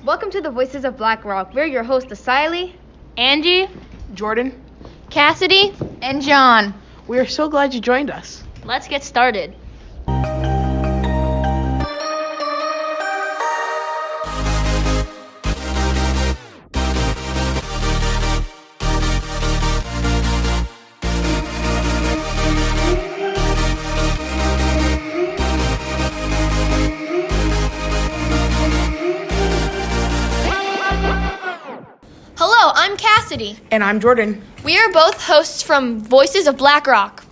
Welcome to the Voices of Black Rock. We're your hosts, Asili, Angie, Jordan, Cassidy, and John. we are so glad you joined us. Let's get started. Hello, I'm Cassidy. And I'm Jordan. We are both hosts from Voices of Black Rock.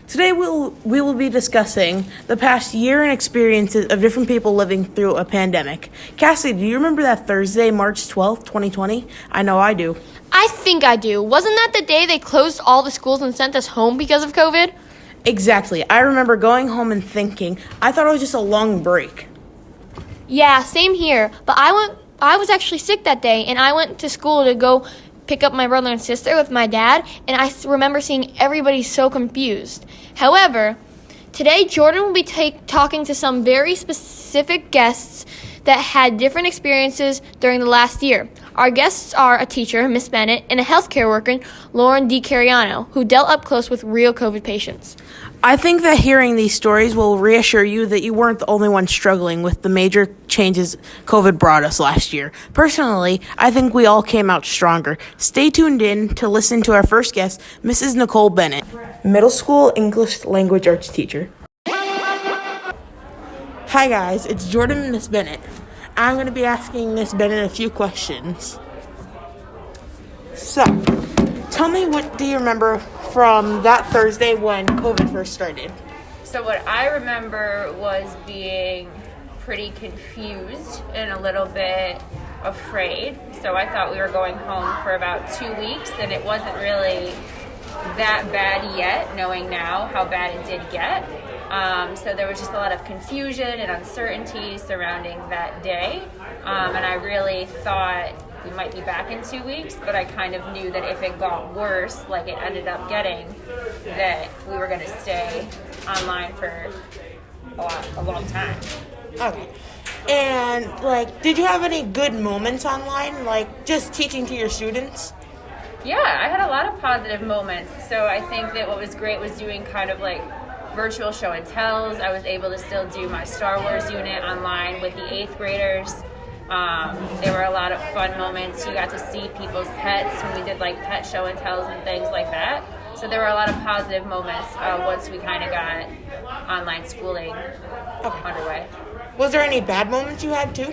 Today we will be discussing the past year and experiences of different people living through a pandemic. Cassie, do you remember that Thursday, March 12th, 2020? I know I do. I think I do. Wasn't that the day they closed all the schools and sent us home because of COVID? Exactly. I remember going home and thinking, I thought it was just a long break. Yeah, same here. But I was actually sick that day, and I went to school to go pick up my brother and sister with my dad, and I remember seeing everybody so confused. However, today Jordan will be talking to some very specific guests that had different experiences during the last year. Our guests are a teacher, Miss Bennett, and a healthcare worker, Lauren DiCariano, who dealt up close with real COVID patients. I think that hearing these stories will reassure you that you weren't the only one struggling with the major changes COVID brought us last year. Personally, I think we all came out stronger. Stay tuned in to listen to our first guest, Mrs. Nicole Bennett, middle school English language arts teacher. Hi guys, it's Jordan and Miss Bennett. I'm going to be asking Miss Bennett a few questions. So, tell me, what do you remember from that Thursday when COVID first started? So what I remember was being pretty confused and a little bit afraid. So I thought we were going home for about 2 weeks, and it wasn't really that bad yet, knowing now how bad it did get. So there was just a lot of confusion and uncertainty surrounding that day. And I really thought we might be back in 2 weeks, but I kind of knew that if it got worse, like it ended up getting, that we were going to stay online for a long time. Okay. And, did you have any good moments online, just teaching to your students? Yeah, I had a lot of positive moments. So I think that what was great was doing kind of virtual show and tells. I was able to still do my Star Wars unit online with the 8th graders. There were a lot of fun moments. You got to see people's pets when we did pet show and tells and things like that. So there were a lot of positive moments once we kind of got online schooling underway. Was there any bad moments you had too?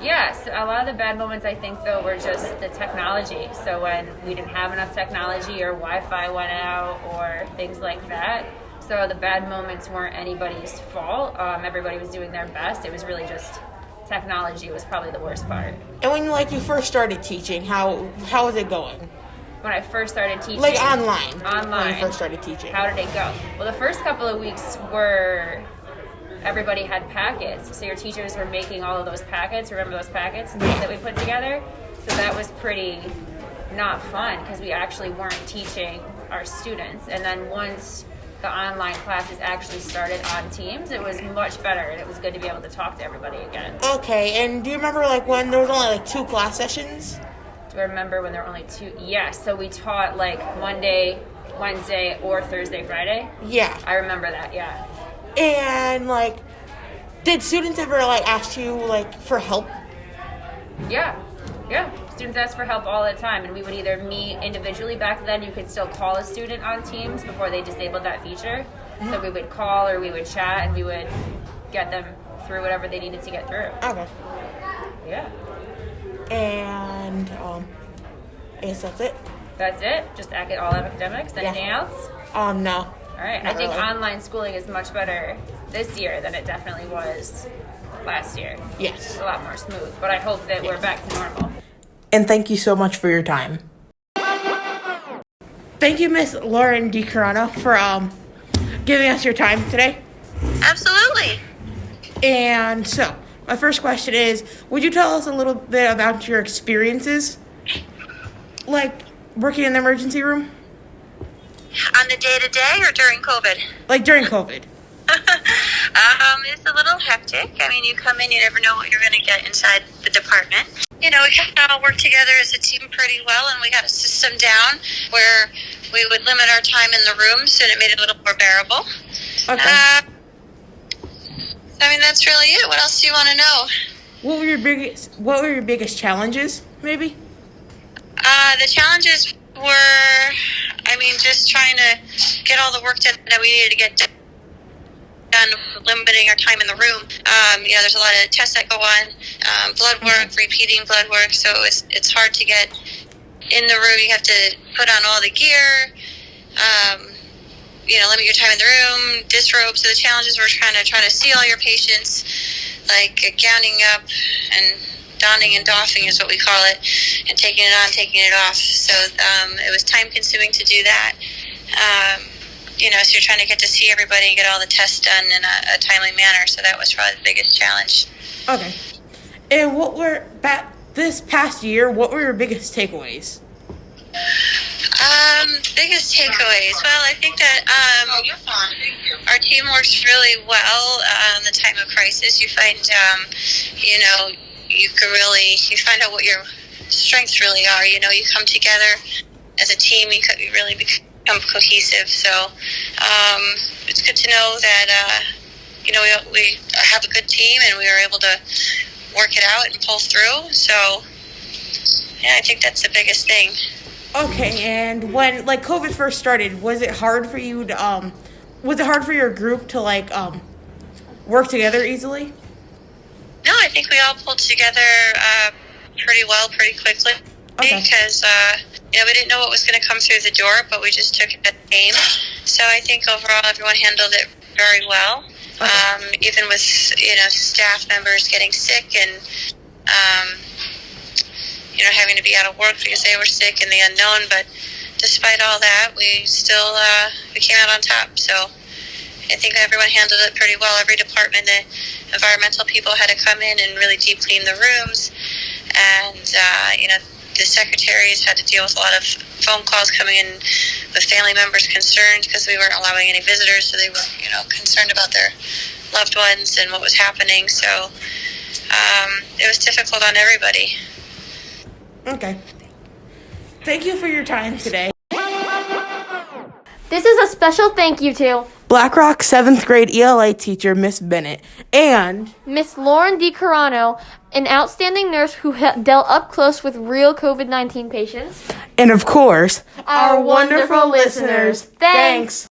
Yes, a lot of the bad moments I think though were just the technology. So when we didn't have enough technology or Wi-Fi went out or things like that. So the bad moments weren't anybody's fault. Everybody was doing their best. It was really just technology was probably the worst part. And when you first started teaching, how was it going? When I first started teaching. Online. Online. When you first started teaching. How did it go? Well, the first couple of weeks were everybody had packets. So your teachers were making all of those packets. Remember those packets that we put together? So that was pretty not fun because we actually weren't teaching our students. And then once the online classes actually started on Teams, it was much better, and it was good to be able to talk to everybody again. Okay, and do you remember when there was only 2 class sessions? Do I remember when there were only 2? Yes, so we taught Monday, Wednesday, or Thursday, Friday. Yeah. I remember that, yeah. And did students ever ask you for help? Yeah. Students ask for help all the time, and we would either meet individually. Back then, you could still call a student on Teams before they disabled that feature. Mm-hmm. So we would call or we would chat, and we would get them through whatever they needed to get through. Okay. Yeah. And I guess that's it. That's it? Just all academics? Anything else? No. All right. I think really. Online schooling is much better this year than it definitely was last year. Yes. It's a lot more smooth, but I hope that we're back to normal. And thank you so much for your time. Thank you, Miss Lauren DiCariano, for giving us your time today. Absolutely. And so, my first question is, would you tell us a little bit about your experiences, working in the emergency room? On the day-to-day or during COVID? During COVID. It's a little hectic. I mean, you come in, you never know what you're going to get inside the department. You know, we kind of all work together as a team pretty well, and we got a system down where we would limit our time in the rooms, and it made it a little more bearable. Okay. I mean, that's really it. What else do you want to know? What were your biggest challenges, maybe? The challenges were, I mean, just trying to get all the work done that we needed to get done, limiting our time in the room. You know, there's a lot of tests that go on, blood work, repeating blood work, so it's hard to get in the room. You have to put on all the gear, you know, limit your time in the room, disrobe. So the challenges were trying to see all your patients, like gowning up and donning and doffing is what we call it, and taking it on, taking it off. So it was time consuming to do that. You know, so you're trying to get to see everybody and get all the tests done in a timely manner. So that was probably the biggest challenge. Okay. And this past year, what were your biggest takeaways? Biggest takeaways. Well, I think that our team works really well in the time of crisis. You find, you know, you find out what your strengths really are. You know, you come together as a team. You really become cohesive. So it's good to know that you know, we have a good team and we were able to work it out and pull through. So yeah, I think that's the biggest thing. Okay, and when COVID first started, was it hard for you to was it hard for your group to work together easily? No, I think we all pulled together pretty well, pretty quickly. Okay. Because you know, we didn't know what was going to come through the door, but we just took it as a game. So I think overall everyone handled it very well. Okay. Even with, you know, staff members getting sick and you know, having to be out of work because they were sick in the unknown. But despite all that, we still we came out on top. So I think everyone handled it pretty well. Every department, the environmental people had to come in and really deep clean the rooms, and you know, the secretaries had to deal with a lot of phone calls coming in with family members concerned because we weren't allowing any visitors, so they were, you know, concerned about their loved ones and what was happening. So it was difficult on everybody. Okay. Thank you for your time today. This is a special thank you to BlackRock 7th grade ELA teacher, Miss Bennett, and Miss Lauren DiCarano, an outstanding nurse who dealt up close with real COVID-19 patients. of course, Our wonderful listeners. Thanks.